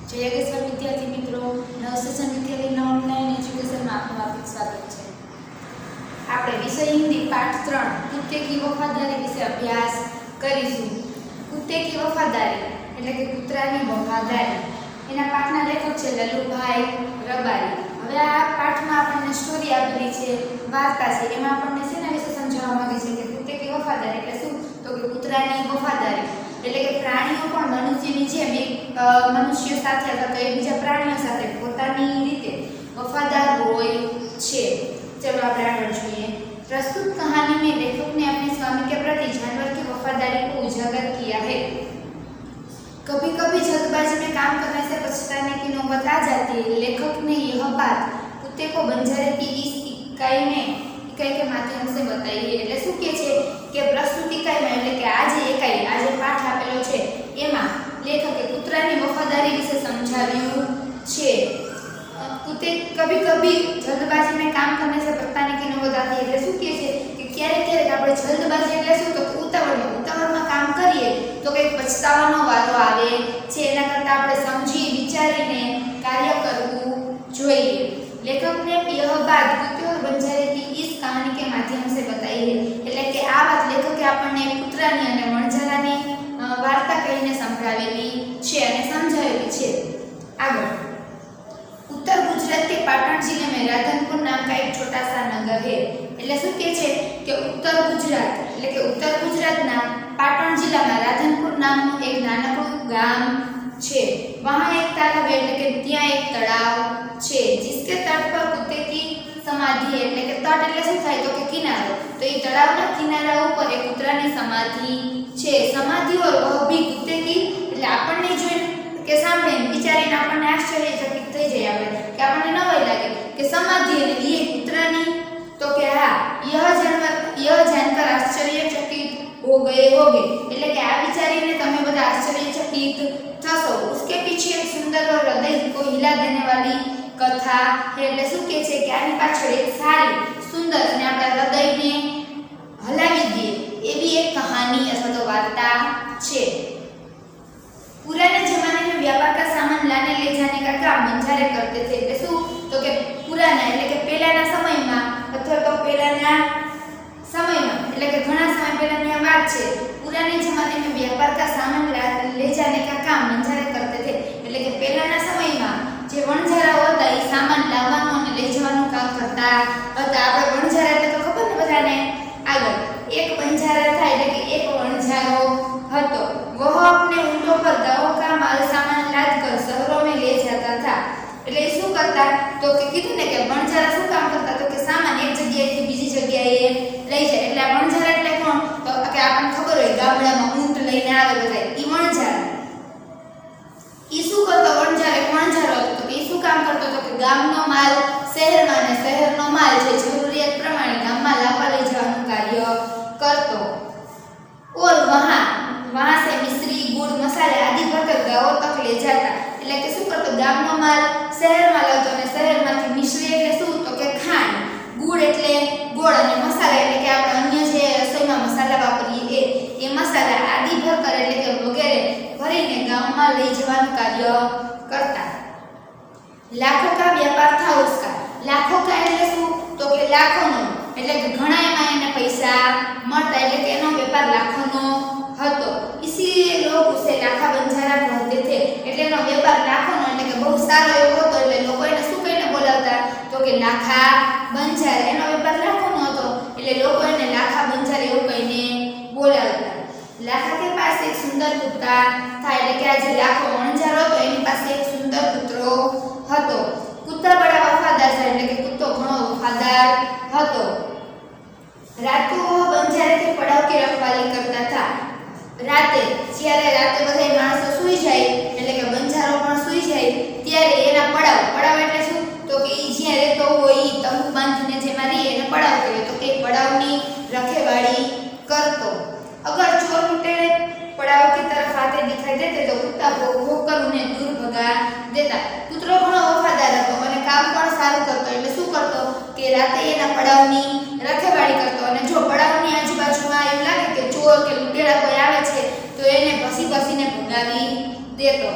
જયગેશ્વર વિદ્યાર્થી મિત્રો, નવસેશન વિદ્યાલયના ઓનલાઈન એજ્યુકેશનમાં આપનું હાર્દિક સ્વાગત છે। આપણે વિષય હિન્દી પાઠ 3 કુત્તે કી વફાદારી વિશે અભ્યાસ કરીશું। કુત્તે કી વફાદારી એટલે કે કૂતરાની વફાદારી, એના પાઠના લેખક છે લલ્લુભાઈ રબારી। હવે આ પાઠમાં આપણને સ્ટોરી આપેલી છે, વાર્તા છે, એમાં આપણને શેના વિશે સમજાવવા માંગે છે કે કુત્તે કી વફાદારી એટલે શું? તો કે કૂતરાની વફાદારી એટલે કે પ્રાણીઓ પણ મનુષ્યની જેમ મનુષ્ય સાથે અથવા તો બીજા પ્રાણીઓ સાથે પોતાની રીતે વફાદાર હોય છે। चलो આપણે આગળ જોઈએ। प्रस्तुत कहानी में लेखक ने अपने स्वामी के प्रति जानवर की वफादारी को उजागर किया है। कभी कभी जल्दबाजी में काम करने से पछताने की नौबत आ जाती है। लेखक ने यह बात कुत्ते को बंजारे की इस इकाई के माध्यम से बताई है। એટલે શું કહે છે કે પ્રસ્તુત ઇકાઈમાં એટલે કે આજે પાઠ આપેલો છે એમાં લેખકે કૂતરાની વફાદારી વિશે સમજાવ્યું છે। कुत्ते कभी कभी जल्दबाजी में काम करने से पछताने की नौबत आती है। એટલે શું કહે છે કે ક્યારેક આપણે જલ્દબાજી એટલે શું તો ઉતાવળમાં કામ કરીએ તો કંઈક પછતાવાનો વારો આવે છે। એના કરતાં આપણે સમજી વિચારીને કાર્ય કરવું જોઈએ। लेखक ने यह बात कुत्ते और बंजारे की इस कहानी के माध्यम से बताई है। એટલે કે આ વાત લેખકે આપણને કૂતરાની અને વણઝારાની વાર્તા કહીને સંભળાવેલી છે અને સમજાવેલી છે। આગળ उत्तर गुजरात के पाटण जिले में राधनपुर नाम का एक छोटा सा नगर है। એટલે શું કહે છે કે उत्तर गुजरात ना पाटण जिला में राधनपुर नामનું એક નાનકડું ગામ છે। वहां एक तालाब है એટલે કે ત્યાં એક તળાવ છે। जिसके तट पर कुत्ते की समाधि है। એટલે કે તટ એટલે શું થાય તો કે કિનારો, તો એ તળાવના કિનારા ઉપર એક કૂતરાની સમાધિ છે। समाधि और वह भी कुत्ते की એટલે આપણને જોઈને કે સાંભળીને વિચારીને આપણને આશ્ચર્યચકિત થઈ જાય આપણે કે આપણને નવાઈ લાગે કે સમાધિ અને એ કૂતરાની, તો કે હા यह जानकर आश्चर्यचकित हो गए એટલે કે આ વિચારીને તમે બધા આશ્ચર્યચकित થશો। उसके पीछे एक सुंदर और हृदय को हिला देने वाली कथा है। એટલે શું કહે છે કે આની પાછળ એક સારી સુંદર અને આપણા હૃદયને હલાવી દે એવી એક કહાની અથવા તો વાર્તા છે। पुराने जमाने में व्यापार का सामान लाने ले जाने का काम बंजारे करते थे। એટલે શું તો કે પુરાના એટલે કે પહેલાના સમયમાં અથવા તો પહેલાના સમયમાં એટલે કે ઘણા સમય પહેલાની આ વાત છે। पुराने जमाने में व्यापार का सामान ले जाने का काम बंजारे करते थे એટલે કે પહેલાના સમયમાં જે વણઝારાઓ હતા એ સામાન લાવવાનું અને લઈ જવાનું કામ કરતા હતા। આપણે વણઝારા એટલે તો ખબર ને બધાને। આગળ એક બંજારા થાય એટલે કે એક વણઝારો હતો। वह अपने ऊंटों पर गांवों का माल सामान लाद कर शहरों में ले जाता था। એટલે શું કરતા તો કે કીધું ને કે વણઝારા શું કામ કરતા તો કે સામાન એક જગ્યાએથી બીજી જગ્યાએ લઈ જાય। એટલે આ વણઝારા એટલે કોણ તો કે આપણને ખબર હોય ગામડામાં ઊંટ લઈને આવે બધા ઈ વણઝારા। ઈ શું કરતો વણઝારો હતો તો કે ઈ શું કામ કરતો તો કે ગામનો માલ શહેરમાં અને શહેરનો માલ જે જરૂરિયાત પ્રમાણે ગામમાં લાવવા લઈ જવાનું કાર્ય કરતો। और वहां से मिश्री गुड़ मसाले आदि भरकर गांव तक ले जाता। એટલે કે શું કરતો ગામનો માલ શહેરમાં લાવતો અને શહેરમાંથી મિશ્રી એટલે શું તો કે ખાંડ, ગુડ એટલે ગોળ અને મસાલા એટલે કે આપણે અન્ય જે રસોઈમાં મસાલા વાપરીએ એ મસાલા આદિ ભરકર એટલે કે વગેરે ભરીને ગામમાં લઈ જવાનું કાર્ય કરતા। लाखों का व्यापार था उसका। लाखों का એટલે શું તો કે લાખોનો એટલે કે ઘણા એમાં એને પૈસા મળતા એટલે કે એનો વેપાર લાખોનો હતો। इसीलिए लोग उसे लाखा बंजारा कहते थे। એટલે એનો વેપાર લાખોનો એટલે કે બહુ સારો એવો હતો એટલે લોકો એને શું કહીને બોલાવતા તો કે લાખા બંજારા। એનો વેપાર લાખોનો હતો એટલે લોકો એને લાખા બંજારા એવું કહીને બોલાવતા। लाखा के पास एक सुंदर कुत्ता था। એટલે કે આ જે લાખો વણઝારો હતો એની પાસે એક સુંદર કૂતરો હતો। कुत्ता बड़ा वफादार था એટલે કે કૂતો ઘણો વફાદાર હતો। रात को वह बंजारे के पड़ाव की रखवाली करता था। राते જ્યારે રાતે બધા માણસો સૂઈ જાય એટલે કે બંજારો પણ સૂઈ જાય ત્યારે એના પડાવ એટલે શું તો કે ઈ જ્યાં રહેતો હોય ઈ તંબુ બાંધીને જેમાં રહે એને પડાવ કહેવાય। તો કે પડાવની રખેવાળી કરતો। अगर चोर लुटेरे पड़ाव की तरफ आते दिखाई देते तो कुत्ता भोग कर उन्हें दूर भगा देता। કૂતરો ઘણો વફાદાર હતો અને કામ પણ સારું કરતો એટલે શું કરતો કે રાતે એના પડાવની રખેવાળી કરતો અને જો પડાવની આજુબાજુમાં એવું લાગે કે ચોર કે લૂંટેરા કોઈ આવે છે તો એને ભસીને ભગાવી દેતો।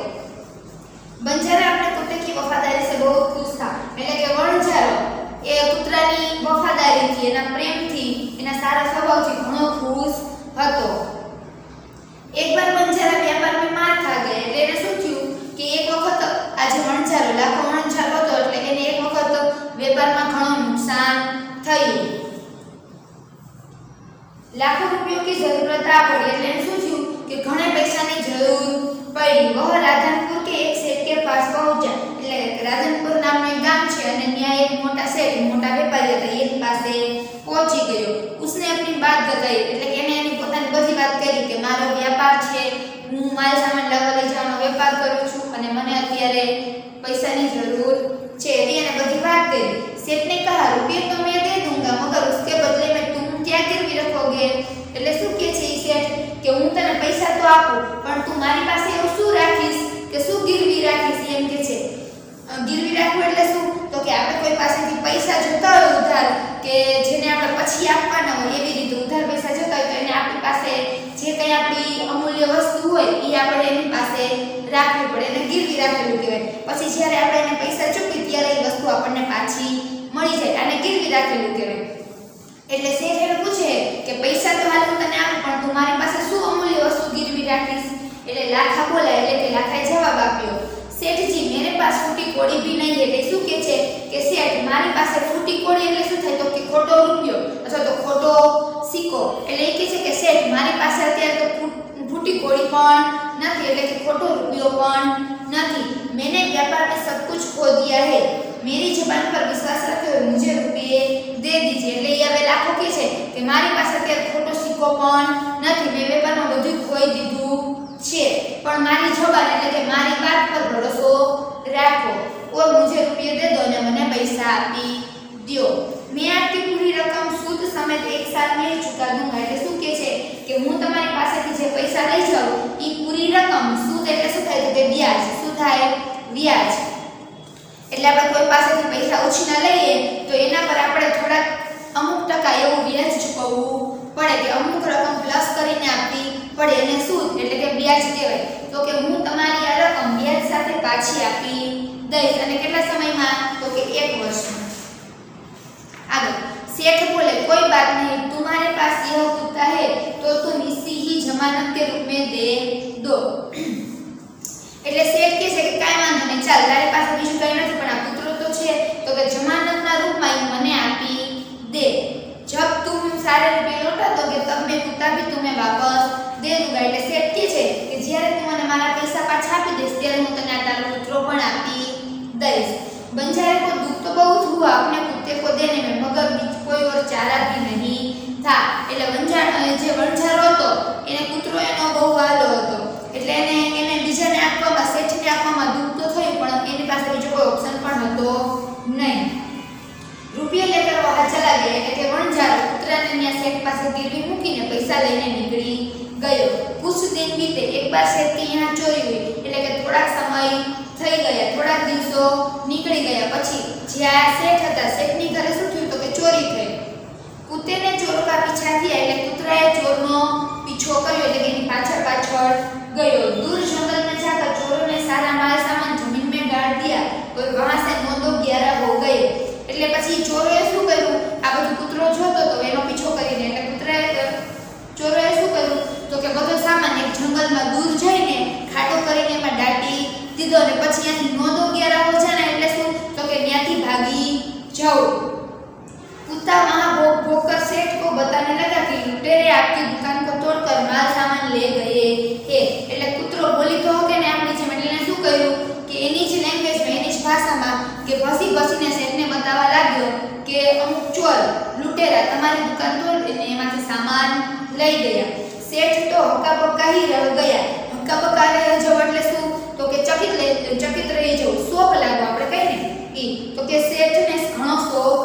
बंजारा अपने कुत्ते की वफादारी से बहुत खुश था એટલે કે વણઝારો એ કૂતરાની વફાદારીથી એના પ્રેમથી એના સારા સ્વભાવથી ઘણો ખુશ હતો એકવાર વણઝારા વ્યાપારમાં માર ખા ગયા એટલે એને શું થયું કે એક વખત આજે વણઝારો લાખો વણઝારો હતો એટલે એને એક વખત વેપારમાં ઘણું નુકસાન થયું लाखों रुपयों की जरूरत आ पड़ी એટલે શું થયું કે ઘણા પૈસાની જરૂર પડી વહ રાધનપુર के एक सेठ के पास पहुंचा એટલે રાધનપુર નામનું એક ગામ છે અને ત્યાં એક મોટા શેઠ મોટા વેપારી હતા એની પાસે પહોંચી ગયો उसने अपनी बात बताई એટલે કે એને એની પોતાની બધી વાત કરી કે મારો વ્યાપાર છે હું માલ સામાન લાવવા લઈ જવાનો વેપાર કરું છું અને મને અત્યારે પૈસાની જરૂર છે એની એને બધી વાત કરી सेठ ने कहा रुपये तो मैं दे दूंगा मगर उसके बदले में तुम क्या गिरवी रखोगे એટલે શું કહે છે ઈ શેઠ કે હું તને પૈસા તો આપું પણ તું મારી પાસે એવું શું રાખીશ કે શું ગિરવી રાખીશ એમ કે છે ગિરવી રાખવું એટલે શું તો કે આપણે કોઈ પાસેથી પૈસા જોતા હોય ઉધાર કે જેને આપણે પછી આપવાના હોય એવી રીતે ઉધાર પૈસા જોતા હોય તો એને આપણી પાસે જે કંઈ આપણી અમૂલ્ય વસ્તુ હોય એ આપણે એની પાસે રાખવી પડે એને ગિરવી રાખેલું કહેવાય પછી જ્યારે આપણે એને પૈસા ચૂકવી ત્યારે એ વસ્તુ આપણને પાછી મળી જાય અને ગિરવી રાખેલું કહેવાય એટલે શેઠ એને પૂછે કે પૈસા તો હાલ હું તને આપું પણ તું મારી પાસે શું અમૂલ્ય વસ્તુ ગિરવી રાખીશ એટલે લાખા બોલાય એટલે કે લાખાએ જવાબ આપ્યો सेठ जी मेरे पास फूटी कोड़ी भी नहीं है એટલે શું કહે છે કે શેઠ મારી પાસે ફૂટી કોડી એટલે શું થાય તો કે ખોટો રૂપિયો અથવા તો ખોટો સિક્કો એટલે એ કહે છે કે શેઠ મારી પાસે અત્યારે તો फूटी कोड़ी પણ નથી એટલે કે ખોટો રૂપિયો પણ નથી मैंने व्यापार में सब कुछ खो दिया है मेरी जुबान पर विश्वास रखो मुझे रुपये दे दीजिए એટલે એ હવે લાખો કહે છે કે મારી પાસે અત્યારે ખોટો સિક્કો પણ નથી મેં વેપારમાં બધું ખોઈ દીધું છે પણ મારી જબાન એટલે કે મારી વાત પર ભરોસો રાખો और मुझे रुपये दे दो ने મને પૈસા આપી દો मैं आपकी पूरी रकम सूद समेत एक साल में चुका दूंगा એટલે શું કહે છે કે હું તમારી પાસેથી જે પૈસા લઈ જાઉં ઈ પૂરી રકમ सूद એટલે શું થાય તો કે વ્યાજ શું થાય વ્યાજ એટલે આપણે કોઈ પાસેથી પૈસા ઉછીના લઈએ તો એના પર આપણે થોડા અમુક ટકા એવું વ્યાજ ચૂકવવું પડે કે અમુક રકમ પ્લસ કરીને આપવી પડે એને सूद એટલે કે વ્યાજ કહેવાય તો કે હું તમારી આ રકમ વ્યાજ સાથે પાછી આપી દઈશ અને કેટલા સમયમાં તો કે 1 વર્ષમાં आगे सेठ बोले कोई बात नहीं तुम्हारे पास यह कुत्ता है तो तुम इसी ही जमानत के रूप में दे दो એટલે શેઠ કહે છે કે કાઈ વાંધો નહીં ચાલ તારી પાસે બીજું કંઈ નથી પણ આ કૂતરો તો છે તો કે જમાનતના રૂપમાં મને આપી દે जब तुम सारे रुपये लौटा दोगे तब मैं कुत्ता भी तुम्हें वापस दे दूंगा એટલે શેઠ કહે છે કે જ્યારે તું મને મારા પૈસા પાછા આપી દઈશ ત્યારે હું તને આ તારો કૂતરો પણ આપી दईस बंजारे को दुख तो बहुत हुआ अपने कुत्ते को देने में मगर बीच कोई और चारा भी नहीं था એટલે જે વણઝારો હતો એને કૂતરો એનો બહુ વાલો હતો એટલે એને બીજાને આપવામાં શેઠને આપવામાં દુઃખ તો થયું પણ એની પાસે બીજો કોઈ ઓપ્શન પણ હતો નહીં રૂપિયા લેકર વહાં ચલા ગયા એટલે કે વણઝારો કૂતરાને ત્યાં શેઠ પાસે ગીરવી મૂકીને પૈસા લઈને નીકળી ગયો कुछ दिन बीते एक बार सेठ के यहाँ चोरी हुई એટલે કે થોડા સમય થઈ ગયા થોડા દિવસો નીકળી ગયા પછી જ્યાં શેઠ હતા શેઠની ઘરે શું થયું તો કે ચોરી થઈ કૂતેને ચોરો કા પીછા થયા એટલે કૂતરાએ ચોરનો પીછો કર્યો એટલે કે એની પાછળ પાછળ ગયો दूर जंगल में जाकर चोरों ने सारा माल सामान जमीन में गाड़ दिया और वहां से 9-11 हो गए એટલે પછી ચોરોએ શું કર્યું આ બધું કૂતરો જોતો તો એનો પીછો કરીને એટલે કૂતરાએ ચોરોએ શું કર્યું તો કે બધો સામાન એક જંગલમાં દૂર જઈને ખાડો કરીને એમાં દાટી દીધો અને પછી અહીંથી 9-11 हो जाना એટલે શું તો કે ત્યાંથી ભાગી જાઓ कुत्ता वहां भौंक कर सेठ को बताने लगा कि लुटेरे आपकी दुकान को तोड़कर माल सामान ले गए है એટલે કૂતરો બોલી તો કે ને આપણી જેમ એટલે એને શું કર્યું કે એની જ લેંગ્વેજમાં એની જ ભાષામાં કે ભસી શેઠને બતાવવા લાગ્યો કે અમુક ચોર લુટેરા તમારી દુકાન તોડીને એમાંથી સામાન લઈ ગયા सेठ तो हक्का ही रह गया हक्का रह जाओ એટલે શું તો કે ચકિત રહી જવું શોક લાગ્યો આપણે કહીએ ને ઈ તો કે શેઠને ઘણો શોક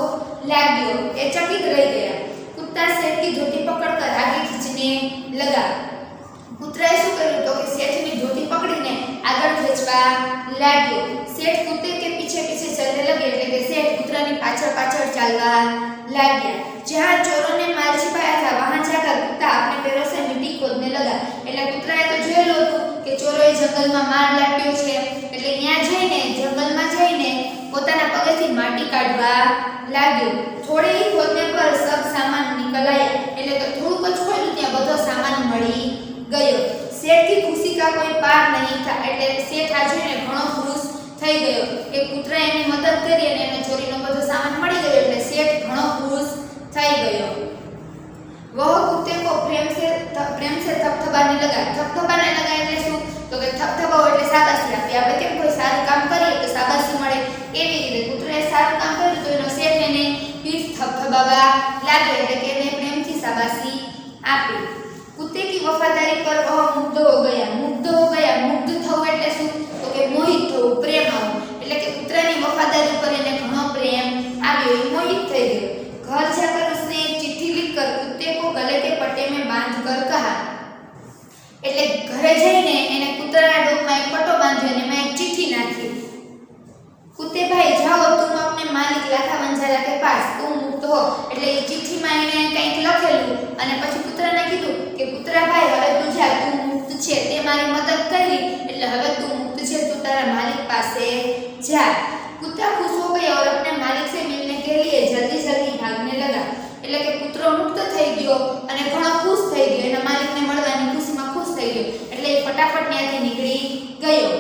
लाग्यो ए चकित रह गया कुत्ता सेठ की धोती पकड़कर आगे खींचने लगा कुतराए શું કર્યું તો કે શેઠની ધોતી પકડીને આગળ ખેંચવા લાગ્યો શેઠ कुत्ते के पीछे चलने लगे એટલે કે શેઠ કૂતરાની પાછળ ચાલવા लाग्या जहां चोरों ने माल छिपाया था वहां जाकर कुत्ता अपने पैरों से मिट्टी खोदने लगा એટલે કૂતરાએ તો જોયેલું હતું કે ચોરોએ જંગલમાં માલ લાટ્યો છે એટલે ત્યાં જઈને જંગલમાં જઈને પોતાના પગેથી માટી કાઢવા લાગ્યો. થોડે ही खोदने पर सब सामान निकल आया. એટલે કે થોડુંક જ ખોલ્યું ત્યાં બધો સામાન મળી ગયો. શેઠ की खुशी का कोई पार नहीं था. એટલે શેઠ આ જોઈને ઘણો ખુશ થઈ ગયો કે કૂતરાએ એની મદદ કરી અને એને ચોરીનો બધો સામાન મળી ગયો. એટલે શેઠ ઘણો ખુશ થઈ ગયો. वह कुत्ते को प्रेम से थपथपाने लगा. थपथपाने लगा એટલે શું? તો કે થપથપાવો એટલે શાબાશી આપે. આપણે કેમ કોઈ સારું કામ કરીએ તો શાબાશી મળે, એવી રીતે કૂતરાએ સારું કામ કર્યું તો એનો શેઠ એને પીઠ થપથપાવા લાગ્યો એટલે કે એને પ્રેમથી શાબાશી આપી. कुत्ते की वफादारी पर वह मुग्ध हो गया. मुग्ध हो गया, मुग्ध થવું એટલે શું? તો કે મોહિત થવું, પ્રેમ આવવો. એટલે કે કૂતરાની વફાદારી પર એને ઘણો પ્રેમ આવ્યો, એ મોહિત થઈ ગયો. घर जाकर उसने एक चिट्ठी लिखकर कुत्ते को गले के पट्टे में बांधकर कहा. એટલે ઘરે જઈને એને કૂતરાના ડોકમાં એક પટ્ટો બાંધ્યો અને એમાં એક ચિઠ્ઠી નાખી. कुत्ते भाई जाओ तुम अपने मालिक लाखा वंजारा के पास, तुम मुक्त हो. એટલે એ ચિઠ્ઠીમાં એને કંઈક લખેલું અને પછી કૂતરાને કીધું કે કૂતરા ભાઈ હવે તું જા, તું મુક્ત છે, તે મારી મદદ કરી એટલે હવે તું મુક્ત છે, તું તારા માલિક પાસે જા. कुत्ता खुश हो गया और अपने मालिक से मिलने के लिए जल्दी जल्दी भागने लगा. એટલે કે કૂતરો મુક્ત થઈ ગયો અને ઘણો ખુશ થઈ ગયો, એના માલિકને મળવાની ખુશીમાં ખુશ થઈ ગયો એટલે એ ફટાફટ ત્યાંથી નીકળી ગયો.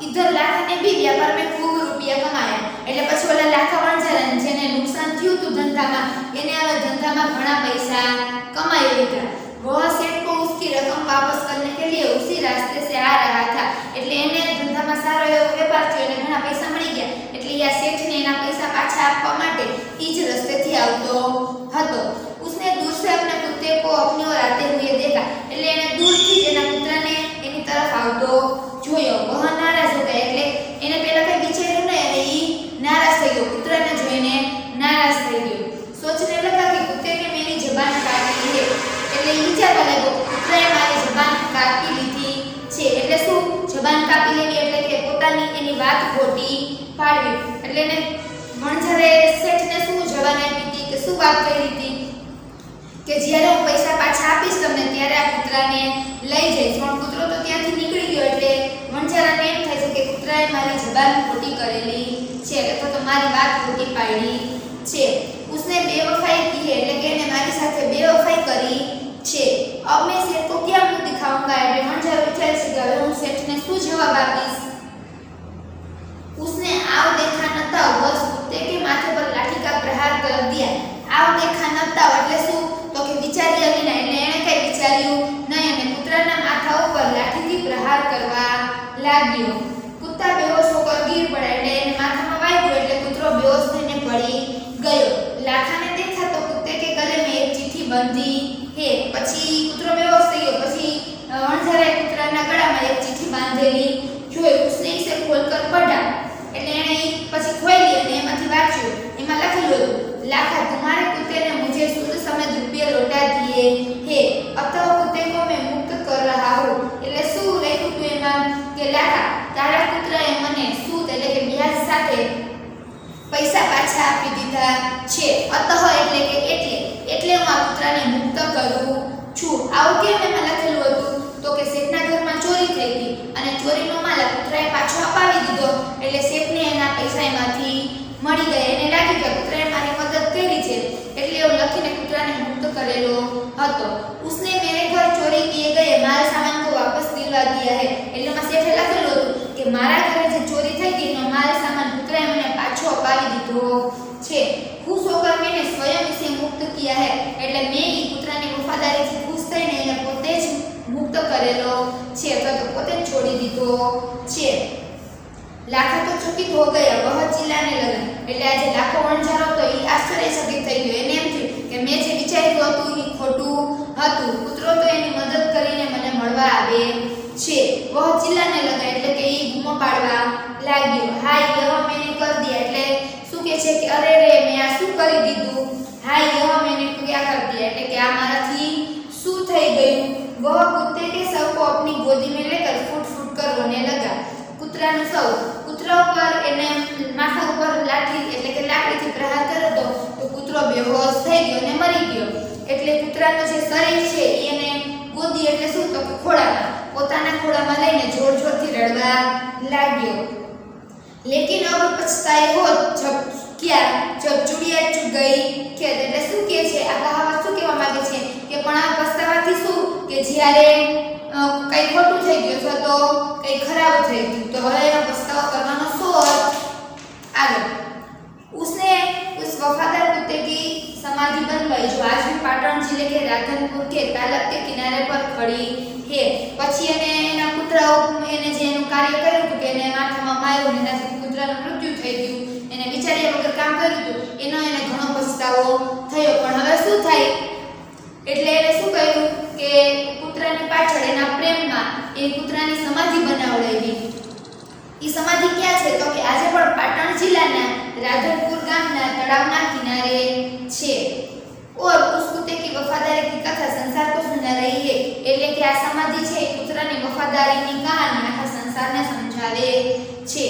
इधर लाखा ने भी व्यापार में खूब रुपया कमाया. એટલે પછી ઓલા લાખા વણઝારાને જેને નુકસાન થયું હતું ધંધામાં, એને હવે ધંધામાં ઘણા પૈસા કમાઈ લીધા. वह सेठ को उसकी रकम वापस करने के लिए उसी रास्ते से आ रहा था. એટલે એને ધંધામાં સારો એવો વેપાર થયો અને ઘણા પૈસા મળી ગયા એટલે આ શેઠને એના પૈસા પાછા આપવા માટે ઈ જ રસ્તેથી આવતો હતો. उसने दूर से अपने कुत्ते को अपनी ओर आते हुए देखा. એટલે એને દૂરથી જ એના કૂતરાને એની તરફ આવતો જોયો. वह नाराज हो गया. એટલે એને પહેલા કઈ વિચાર્યું નહીં અને ઈ નારાજ થઈ ગયો, કૂતરાને જોઈને નારાજ થઈ ગયો. सोचने लगा कि कुत्ते ने मेरी जुबान काट ली है. એટલે ઈ વિચારવા લાગ્યો કૂતરાએ મારી જબાન કાપી લીધી છે. એટલે શું? જબાન કાપી લેવી એટલે કે પોતાની એની વાત ખોટી પાડવી. એટલે એને વણઝારે શેઠને શું જબાન આપી હતી કે શું વાત કરી હતી કે જ્યારે હું પૈસા પાછા આપીશ તમને ત્યારે આ કૂતરાને લઈ જઈશ. પણ કૂતરો તો ત્યાંથી નીકળી ગયો એટલે વણઝારાને એમ થાય છે કે કૂતરાએ મારી જબાન ખોટી કરેલી છે અથવા તો મારી વાત ખોટી પાડી છે. उसने बेवफाई की है એટલે કે એને મારી સાથે બેવફાઈ કરી છે. अब मैं सेठ को क्या मुंह दिखाऊंगा. એટલે વણઝારો વિચારે છે કે હવે હું શેઠને શું જવાબ આપીશ. उसने आव देखा न था बस कुत्ते के माथे पर लाठी का प्रहार कर दिया. आव देखा न था એટલે શું? તો કે વિચાર્યા વિના એટલે એણે કઈ વિચાર્યું નહીં અને કૂતરાના માથા ઉપર લાઠીથી પ્રહાર કરવા લાગ્યો. कुत्ता बेहोश होकर गिर पड़ा. એટલે એને માથામાં વાગ્યું એટલે કૂતરો બેહોશ થઈને પડી ગયો. लाखा ने देखा तो कुत्ते के गले में एक चिट्ठी बंधी है. પછી કૂતરો બેહોશ થઈ ગયો પછી વણઝારાએ કૂતરાના ગળામાં એક ચિઠ્ઠી બાંધેલી જોઈ. उसने इसे खोलकर पढ़ा. એટલે એણે પછી ખોલી અને એમાંથી વાંચ્યું. એમાં લખેલું હતું लाखा तुम्हारे कुत्ते ने मुझे सूद समेत रुपये लौटा दिए हैं, अतः कुत्ते को मैं मुक्त कर रहा हूँ. એટલે શું લખ્યું હતું એમાં કે લાખા તારા કૂતરાએ મને સૂદ એટલે કે વ્યાજ સાથે પૈસા પાછા આપી દીધા છે. અતઃ એટલે કે એટલે હું આ કૂતરાને મુક્ત કરું છું. આવું કેમ એમાં લખેલું હતું? તો કે શેઠના ઘરમાં ચોરી થઈ હતી અને ચોરીનો માલ કૂતરાએ પાછો અપાવી દીધો એટલે શેઠને એના પૈસા એમાંથી મળી ગયા. એને લાગ્યું કે કૂતરાએ મારી મદદ કરી છે એટલે એવું લખીને કૂતરાને મુક્ત કરેલો હતો. उसने मेरे घर चोरी किए गए माल सामान को वापस दिलवा दिया है. એટલે માં શેઠે લખેલું હતું કે મારા ઘરે જે ચોરી થઈ હતી એનો માલ સામાન કૂતરાએ મને પાછો અપાવી દીધો છે. खुश होकर मैंने स्वयं इसे मुक्त किया है. એટલે મેં ઈ કૂતરાની વફાદારીથી ખુશ થઈને એને પોતે જ મુક્ત કરેલો છે અથવા તો પોતે જ છોડી દીધો છે. लाखा तो चकित हो गया, वह चिल्लाने लगा. એટલે આજે લાખો વણઝારો તો ઈ આશ્ચર્યચકિત થઈ ગયો. એને એમ થયું કે મેં જે વિચાર્યું હતું ઈ ખોટું હતું. કૂતરો તો એની મદદ કરીને મને મળવા આવે છે. वह चिल्लाने लगा એટલે કે ઈ બૂમો પાડવા લાગ્યો. હાય यह मैंने कर दिया. એટલે શું કહે છે કે અરે રે મેં આ શું કરી દીધું. હાય यह मैंने क्या कर दिया એટલે કે આ મારાથી શું થઈ ગયું. वह कुत्ते के शव को अपनी गोदी में लेकर फुट फुट कर रोने लगा. કૂતરાનું સૌ કૂતરા ઉપર એને માથા ઉપર લાઠી એટલે કે લાકડીથી પ્રહાર કર્યો તો કૂતરો બેહોશ થઈ ગયો અને મરી ગયો. એટલે કૂતરાનું જે શરીર છે એને ગોદી એટલે શું તો કે ખોળામાં પોતાના ખોળામાં લઈને જોરથી રડવા લાગ્યો. લેકિન અબ પછતાએ હોત જબ ક્યા જબ ચુડિયા ચુગ ગઈ ખેત. એટલે શું કહે છે આ કહાવત? શું કહેવા માંગે છે કે પણ આ પસ્તાવાથી શું કે જ્યારે કઈ ખોટું થઈ ગયું અથવા તો કઈ ખરાબ થઈ ગયું તો હવે એનો પસ્તાવો કરવાનો શું અર્થ? આગળ उसने उस वफादार कुत्ते की समाधि बनवाई जो आज भी पाटण जिले के राधनपुर के तालाब के किनारे पर खड़ी है. પછી એને એના કૂતરાઓ એને જે એનું કાર્ય કર્યું હતું કે એને માથામાં માર્યો ને એનાથી કૂતરાનું મૃત્યુ થઈ ગયું, એને વિચાર્યા વગર કામ કર્યું હતું, એનો એને ઘણો પસ્તાવો થયો. પણ હવે શું થાય? એટલે એને શું કર્યું કે કૂતરાની પાછળ એના પ્રેમમાં એ કૂતરાની સમાધિ બનાવડાવી. એ સમાધિ ક્યાં છે તો કે આજે પણ પાટણ જિલ્લાના राधनपुर गामना तड़ावना किनारे छे. और उस कुत्ते की वफादारी की कथा संसार को सुना रही है. એટલે કે આ સમાધિ છે કૂતરાની વફાદારીની કહાની આખા સંસારને સમજાવે છે.